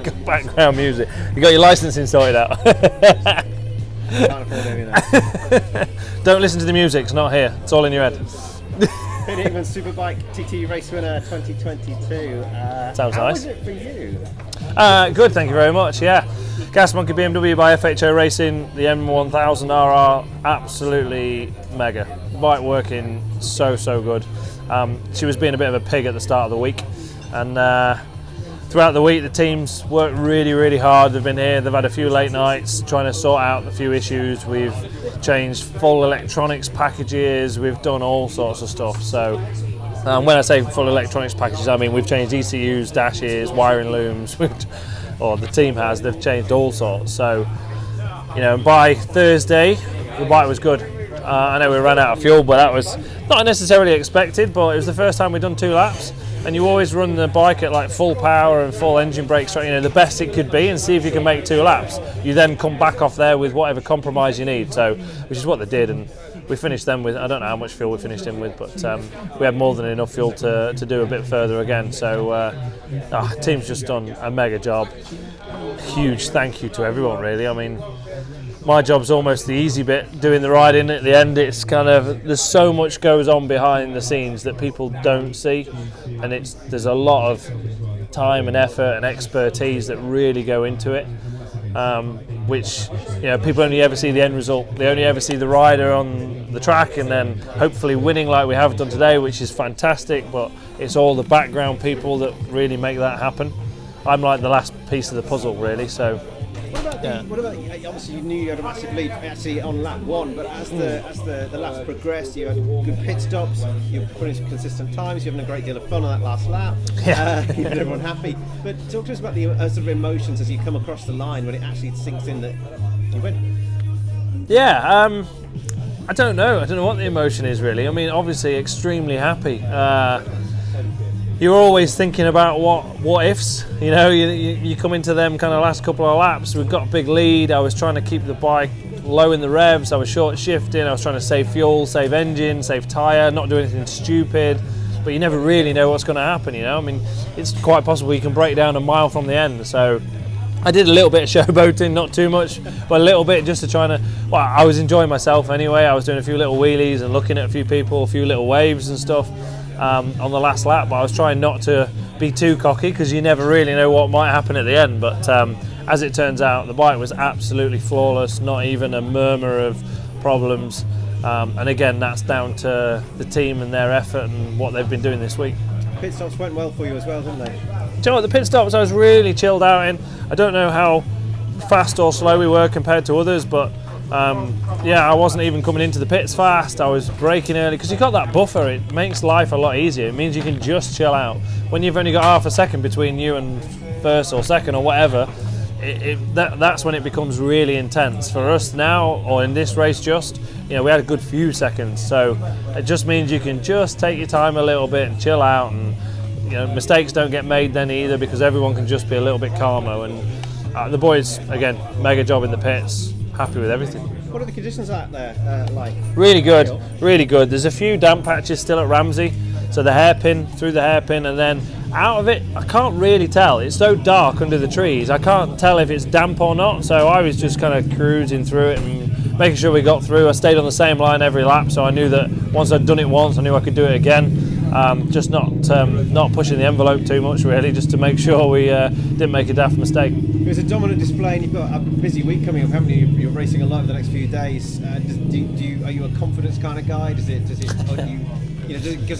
Got background music. You got your licensing sorted out. Can't afford any of that. Don't listen to the music, it's not here. It's all in your head. Hickman Superbike TT race winner 2022. Sounds how nice. was it for you? Good, thank you very much. Yeah, Gas Monkey BMW by FHO Racing, the M1000RR, absolutely mega. Bike working so good. She was being a bit of a pig at the start of the week, and throughout the week the teams worked really hard. They've been here, they've had a few late nights trying to sort out a few issues. We've changed full electronics packages, we've done all sorts of stuff. So when I say full electronics packages, I mean we've changed ECUs, dashes, wiring looms, or the team has, they've changed all sorts. So, you know, by Thursday the bike was good. I know we ran out of fuel, but that was not necessarily expected, but it was the first time we'd done 2 laps. And you always run the bike at like full power and full engine brake, you know, the best it could be, and see if you can make 2 laps. You then come back off there with whatever compromise you need. So, which is what they did, and we finished them with, I don't know how much fuel we finished in with, but we had more than enough fuel to do a bit further again. So, team's just done a mega job. Huge thank you to everyone, really. I mean, my job's almost the easy bit, doing the riding. At the end, it's kind of, there's so much goes on behind the scenes that people don't see, and there's a lot of time and effort and expertise that really go into it, which, you know, people only ever see the end result. They only ever see the rider on the track and then hopefully winning like we have done today, which is fantastic, but it's all the background people that really make that happen. I'm like the last piece of the puzzle, really. So What about obviously you knew you had a massive lead actually on lap 1, but as the laps progressed, you had good pit stops, you were putting some consistent times, you're having a great deal of fun on that last lap. Yeah. Keeping everyone happy. But talk to us about the sort of emotions as you come across the line when it actually sinks in that you win. Yeah, I don't know what the emotion is really. I mean, obviously extremely happy. You're always thinking about what ifs, you know. You come into them kind of last couple of laps, we've got a big lead. I was trying to keep the bike low in the revs, I was short shifting, I was trying to save fuel, save engine, save tyre, not do anything stupid, but you never really know what's going to happen, you know. I mean, it's quite possible you can break down a mile from the end. So I did a little bit of showboating, not too much, but a little bit just to try to, well, I was enjoying myself anyway. I was doing a few little wheelies and looking at a few people, a few little waves and stuff. On the last lap, but I was trying not to be too cocky because you never really know what might happen at the end. But as it turns out, the bike was absolutely flawless, not even a murmur of problems. And again, that's down to the team and their effort and what they've been doing this week. Pit stops went well for you as well, didn't they? Do you know what, the pit stops I was really chilled out in. I don't know how fast or slow we were compared to others, but yeah, I wasn't even coming into the pits fast. I was braking early because you've got that buffer. It makes life a lot easier. It means you can just chill out. When you've only got half a second between you and first or second or whatever, that's when it becomes really intense. For us now, or in this race, just, you know, we had a good few seconds. So it just means you can just take your time a little bit and chill out, and, you know, mistakes don't get made then either because everyone can just be a little bit calmer. And the boys, again, mega job in the pits. Happy with everything. What are the conditions out there like? Really good, really good. There's a few damp patches still at Ramsey, so the hairpin, through the hairpin, and then out of it, I can't really tell. It's so dark under the trees, I can't tell if it's damp or not, so I was just kind of cruising through it and making sure we got through. I stayed on the same line every lap, so I knew that once I'd done it once, I knew I could do it again. Just not pushing the envelope too much, really, just to make sure we didn't make a daft mistake. It was a dominant display, and you've got a busy week coming up, haven't you? You're racing a lot over the next few days. Are you a confidence kind of guy? Does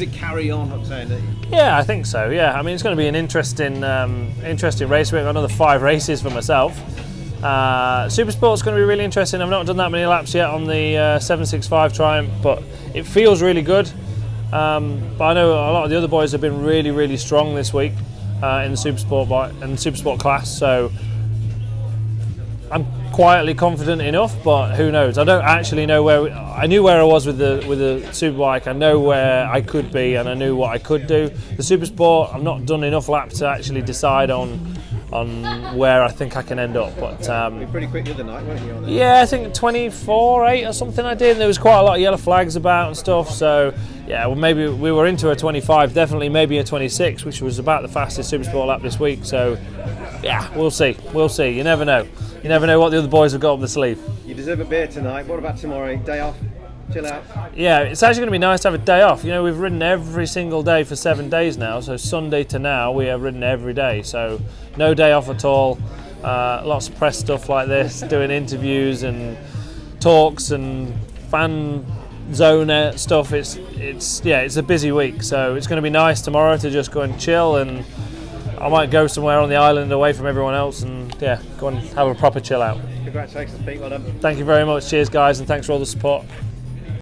it carry on? I'm saying that. Yeah, I think so. Yeah, I mean, it's going to be an interesting race. We've got another 5 races for myself. Supersport's going to be really interesting. I've not done that many laps yet on the 765 Triumph, but it feels really good. But I know a lot of the other boys have been really strong this week in the Supersport class. So I'm quietly confident enough, but who knows? I don't actually know where. I knew where I was with the Superbike. I know where I could be, and I knew what I could do. The Supersport, I've not done enough laps to actually decide on where I think I can end up. But You were pretty quick the other night, weren't you? On there? yeah, I think 24.8 or something I did. There was quite a lot of yellow flags about and stuff. So yeah, well, maybe we were into a 25, definitely maybe a 26, which was about the fastest Supersport lap this week. So yeah, we'll see. You never know. You never know what the other boys have got up the sleeve. You deserve a beer tonight. What about tomorrow? Day off? Chill out? Yeah, it's actually going to be nice to have a day off. You know, we've ridden every single day for 7 days now. So Sunday to now, we have ridden every day. So no day off at all. Lots of press stuff like this, doing interviews and talks and fan zone stuff. It's a busy week. So it's going to be nice tomorrow to just go and chill, and I might go somewhere on the island away from everyone else and go and have a proper chill out. Congratulations, Pete. Well done. Thank you very much. Cheers, guys, and thanks for all the support.